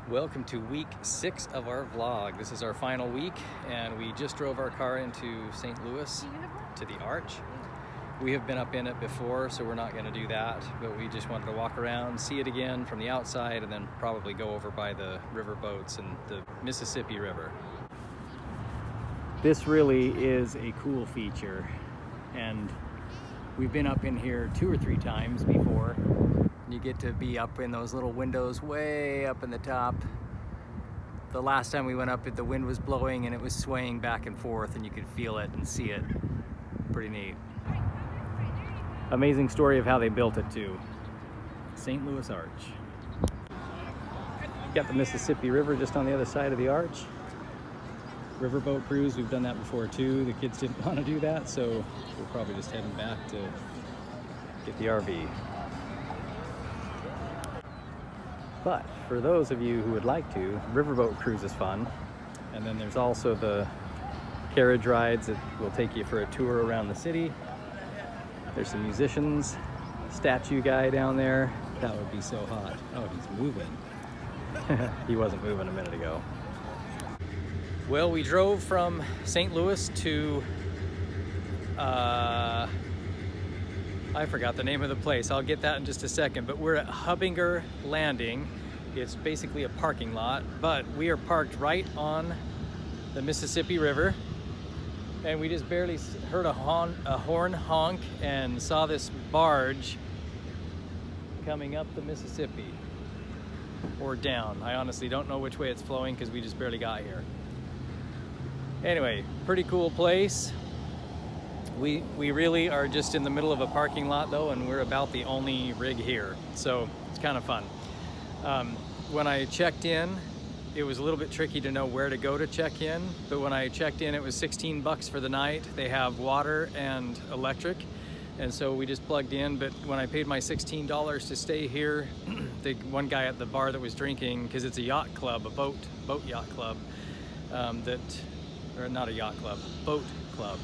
Welcome to week 6 of our vlog. This is our final week and we just drove our car into St. Louis to the Arch. We have been up in it before, so we're not going to do that, but we just wanted to walk around, see it again from the outside, and then probably go over by the river boats and the Mississippi River. This really is a cool feature, and we've been up in here 2 or 3 times before. You get to be up in those little windows way up in the top. The last time we went up, the wind was blowing and it was swaying back and forth, and you could feel it and see it. Pretty neat. Amazing story of how they built it too. St. Louis Arch. Got the Mississippi River just on the other side of the arch. Riverboat cruise, we've done that before too. The kids didn't want to do that, so we're probably just heading back to get the RV. But for those of you who would like to, riverboat cruise is fun. And then there's also the carriage rides that will take you for a tour around the city. There's some musicians, statue guy down there. That would be so hot. Oh, he's moving. He wasn't moving a minute ago. Well, we drove from St. Louis to, I forgot the name of the place. I'll get that in just a second, but we're at Hubbinger Landing. It's basically a parking lot, but we are parked right on the Mississippi River. And we just barely heard a horn honk and saw this barge coming up the Mississippi, or down. I honestly don't know which way it's flowing because we just barely got here. Anyway, pretty cool place. We really are just in the middle of a parking lot though, and we're about the only rig here, so it's kind of fun. When I checked in, it was a little bit tricky to know where to go to check in, but when I checked in, it was 16 bucks for the night. They have water and electric, and so we just plugged in. But when I paid my $16 to stay here, the one guy at the bar that was drinking, because it's a yacht club, a boat yacht club, or not a yacht club, boat club.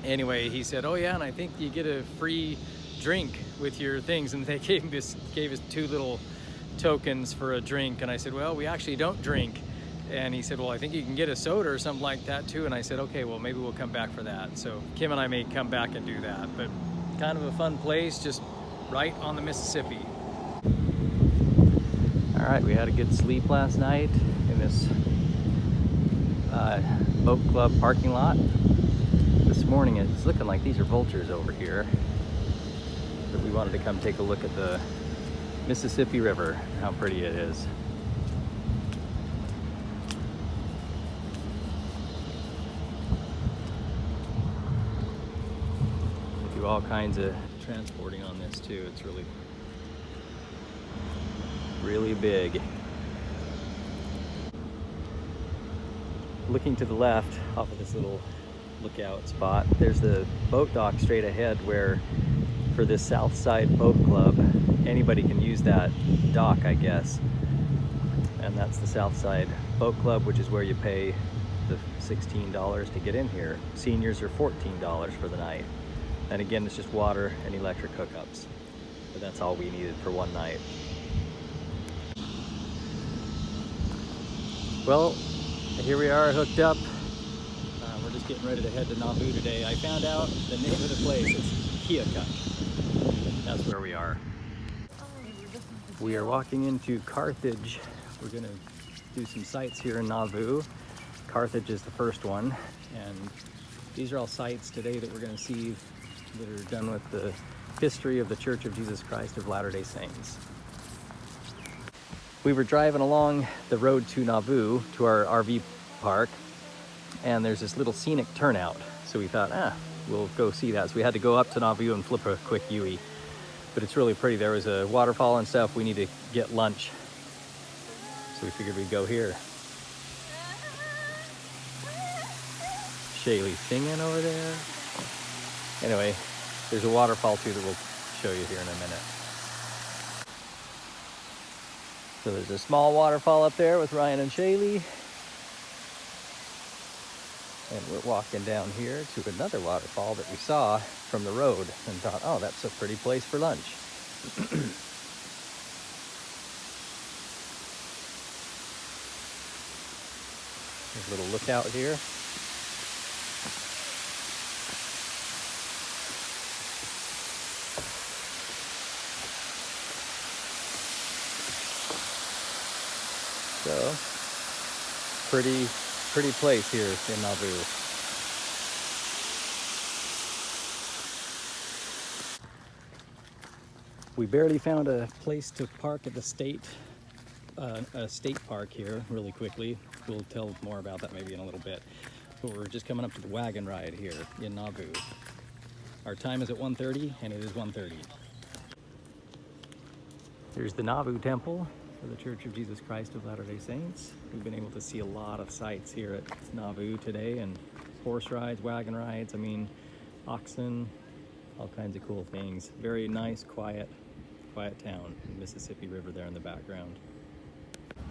Anyway, he said, oh yeah, and I think you get a free drink with your things, and they gave us 2 little tokens for a drink. And I said, well, we actually don't drink. And he said, well, I think you can get a soda or something like that too. And I said, okay, well, maybe we'll come back for that. So Kim and I may come back and do that, but kind of a fun place, just right on the Mississippi. All right, we had a good sleep last night in this boat club parking lot. This morning it's looking like these are vultures over here, but we wanted to come take a look at the Mississippi River, how pretty it is. They do all kinds of transporting on this too. It's really big. Looking to the left off of this little lookout spot, there's the boat dock straight ahead, where for this South Side Boat Club, anybody can use that dock, I guess. And that's the South Side Boat Club, which is where you pay the $16 to get in here. Seniors are $14 for the night. And again, it's just water and electric hookups. But that's all we needed for one night. Well, here we are hooked up. We're just getting ready to head to Nauvoo today. I found out the name of the place is Keokuk. That's where we are. We are walking into Carthage. We're gonna do some sites here in Nauvoo. Carthage is the first one, and these are all sites today that we're gonna see that are done with the history of the Church of Jesus Christ of Latter-day Saints. We were driving along the road to Nauvoo, to our RV park, and there's this little scenic turnout. So we thought, we'll go see that. So we had to go up to Nauvoo and flip a quick U-ey. But it's really pretty. There was a waterfall and stuff. We need to get lunch. So we figured we'd go here. Shaylee's singing over there. Anyway, there's a waterfall too that we'll show you here in a minute. So there's a small waterfall up there with Ryan and Shaylee. And we're walking down here to another waterfall that we saw from the road and thought, oh, that's a pretty place for lunch. There's a little lookout here. So, pretty place here in Nauvoo. We barely found a place to park at the state park here really quickly. We'll tell more about that maybe in a little bit. But we're just coming up to the wagon ride here in Nauvoo. Our time is at 1:30 and it is 1:30. Here's the Nauvoo Temple for the Church of Jesus Christ of Latter-day Saints. We've been able to see a lot of sights here at Nauvoo today, and horse rides, wagon rides, I mean, oxen, all kinds of cool things. Very nice, quiet town. Mississippi River there in the background.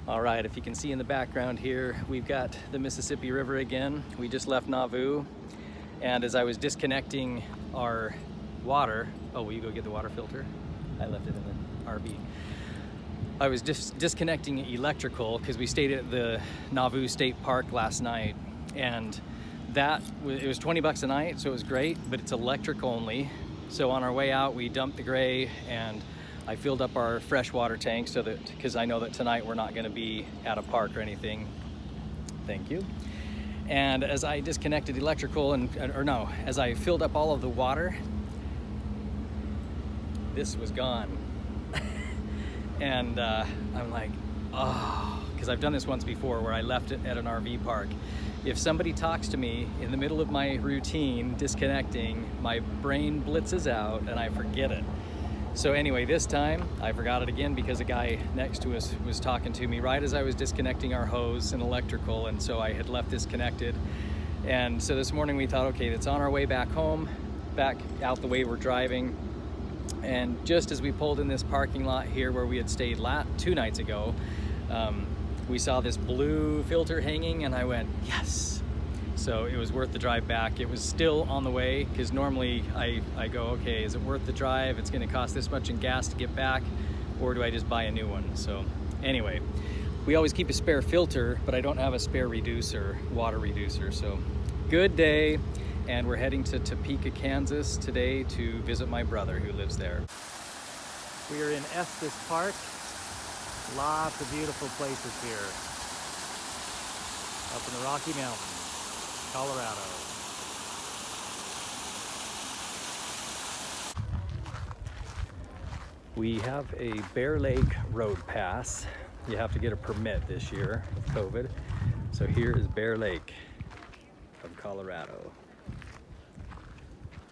All right, if you can see in the background here, we've got the Mississippi River again. We just left Nauvoo, and as I was disconnecting our water, oh, will you go get the water filter? I left it in the RV. I was just disconnecting electrical because we stayed at the Nauvoo State Park last night, and it was 20 bucks a night, so it was great, but it's electric only. So on our way out, we dumped the gray, and I filled up our freshwater tank so that, because I know that tonight we're not going to be at a park or anything. Thank you. And as I disconnected electrical as I filled up all of the water, this was gone. And I'm like, oh, because I've done this once before where I left it at an RV park. If somebody talks to me in the middle of my routine, disconnecting, my brain blitzes out and I forget it. So anyway, this time I forgot it again because a guy next to us was talking to me right as I was disconnecting our hose and electrical, and so I had left this connected. And so this morning we thought, okay, it's on our way back home, back out the way we're driving. And just as we pulled in this parking lot here where we had stayed 2 nights ago, we saw this blue filter hanging, and I went, yes. So it was worth the drive back. It was still on the way, because normally I go, okay, is it worth the drive? It's gonna cost this much in gas to get back, or do I just buy a new one? So anyway, we always keep a spare filter, but I don't have a spare water reducer. So good day, and we're heading to Topeka, Kansas today to visit my brother who lives there. We are in Estes Park. Lots of beautiful places here. Up in the Rocky Mountains, Colorado. We have a Bear Lake road pass. You have to get a permit this year with COVID. So here is Bear Lake of Colorado.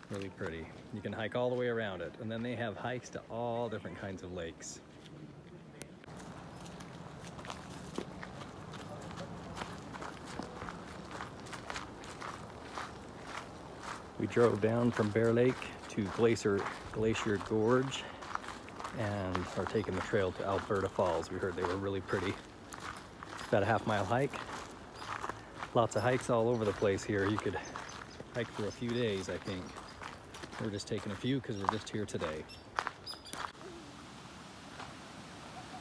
Really pretty. You can hike all the way around it. And then they have hikes to all different kinds of lakes. We drove down from Bear Lake to Glacier Gorge and are taking the trail to Alberta Falls. We heard they were really pretty. About a half-mile hike. Lots of hikes all over the place here. You could hike for a few days, I think. We're just taking a few because we're just here today.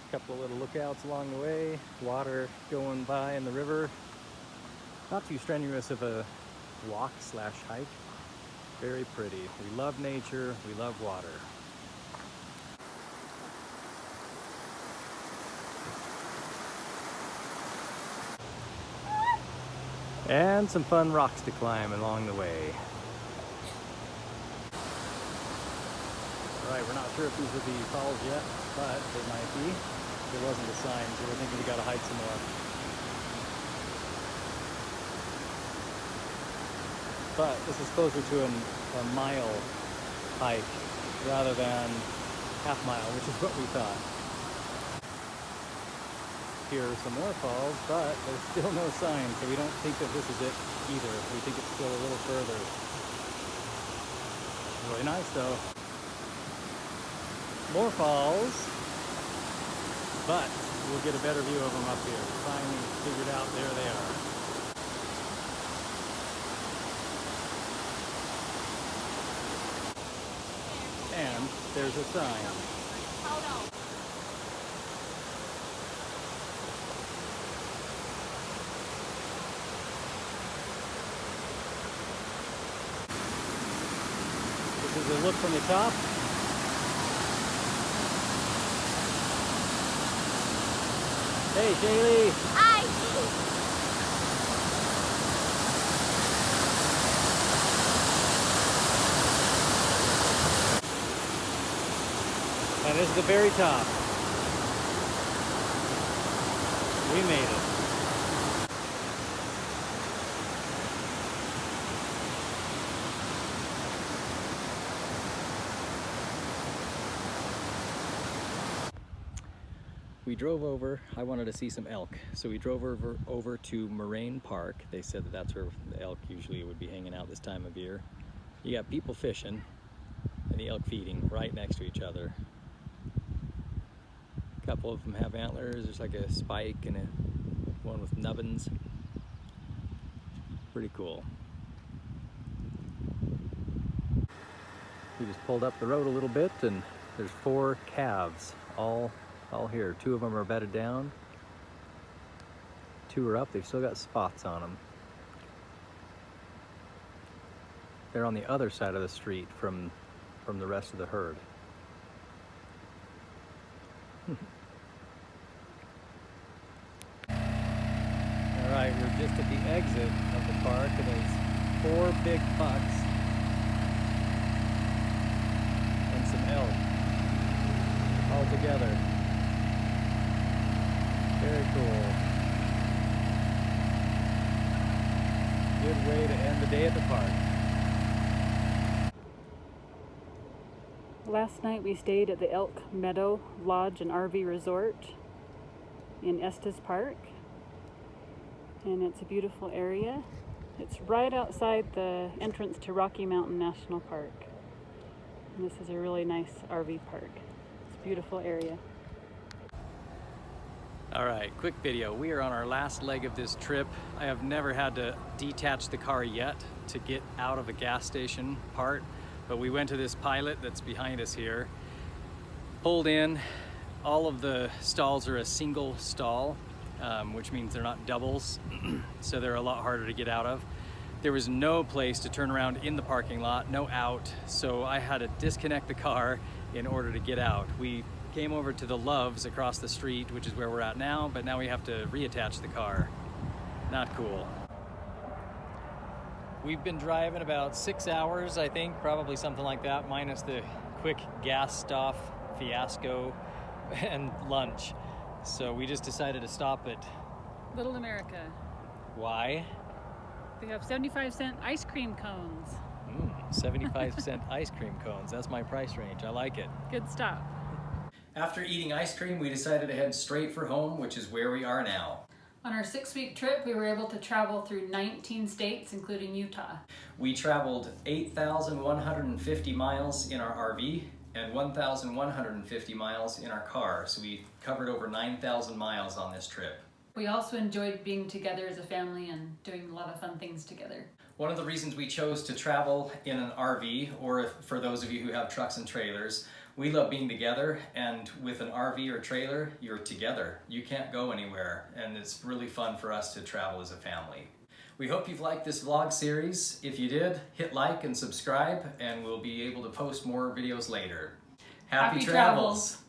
A couple of little lookouts along the way. Water going by in the river. Not too strenuous of a walk/hike. Very pretty. We love nature, we love water. And some fun rocks to climb along the way. All right, we're not sure if these will be falls yet, but they might be. There wasn't a sign, so we're thinking we gotta hike some more. But this is closer to a mile hike rather than half-mile, which is what we thought. Here are some more falls, but there's still no sign, so we don't think that this is it either. We think it's still a little further. Really nice though. More falls, but we'll get a better view of them up here. We finally figured out there they are. And there's a sign. the look from the top. Hey, Shaylee. Hi. And this is the very top. We made it. We drove over, I wanted to see some elk, so we drove over to Moraine Park. They said that that's where the elk usually would be hanging out this time of year. You got people fishing and the elk feeding right next to each other. A couple of them have antlers. There's like a spike and one with nubbins. Pretty cool. We just pulled up the road a little bit and there's 4 calves all here. 2 of them are bedded down. 2 are up. They've still got spots on them. They're on the other side of the street from the rest of the herd. All right, we're just at the exit of the park, and there's 4 big bucks and some elk all together. Very cool. Good way to end the day at the park. Last night we stayed at the Elk Meadow Lodge and RV Resort in Estes Park, and it's a beautiful area. It's right outside the entrance to Rocky Mountain National Park. And this is a really nice RV park. It's a beautiful area. All right, quick video. We are on our last leg of this trip. I have never had to detach the car yet to get out of a gas station part, but we went to this pilot that's behind us here, pulled in. All of the stalls are a single stall, which means they're not doubles, so they're a lot harder to get out of. There was no place to turn around in the parking lot, no out, so I had to disconnect the car in order to get out. We came over to the Loves across the street, which is where we're at now, but now we have to reattach the car. Not cool. We've been driving about 6 hours, I think, probably something like that, minus the quick gas stop fiasco and lunch. So we just decided to stop at Little America. Why? They have 75-cent ice cream cones. 75-cent ice cream cones. That's my price range. I like it. Good stop. After eating ice cream, we decided to head straight for home, which is where we are now. On our 6-week trip, we were able to travel through 19 states, including Utah. We traveled 8,150 miles in our RV and 1,150 miles in our car, so we covered over 9,000 miles on this trip. We also enjoyed being together as a family and doing a lot of fun things together. One of the reasons we chose to travel in an RV, or for those of you who have trucks and trailers, we love being together, and with an RV or trailer, you're together. You can't go anywhere, and it's really fun for us to travel as a family. We hope you've liked this vlog series. If you did, hit like and subscribe, and we'll be able to post more videos later. Happy travels!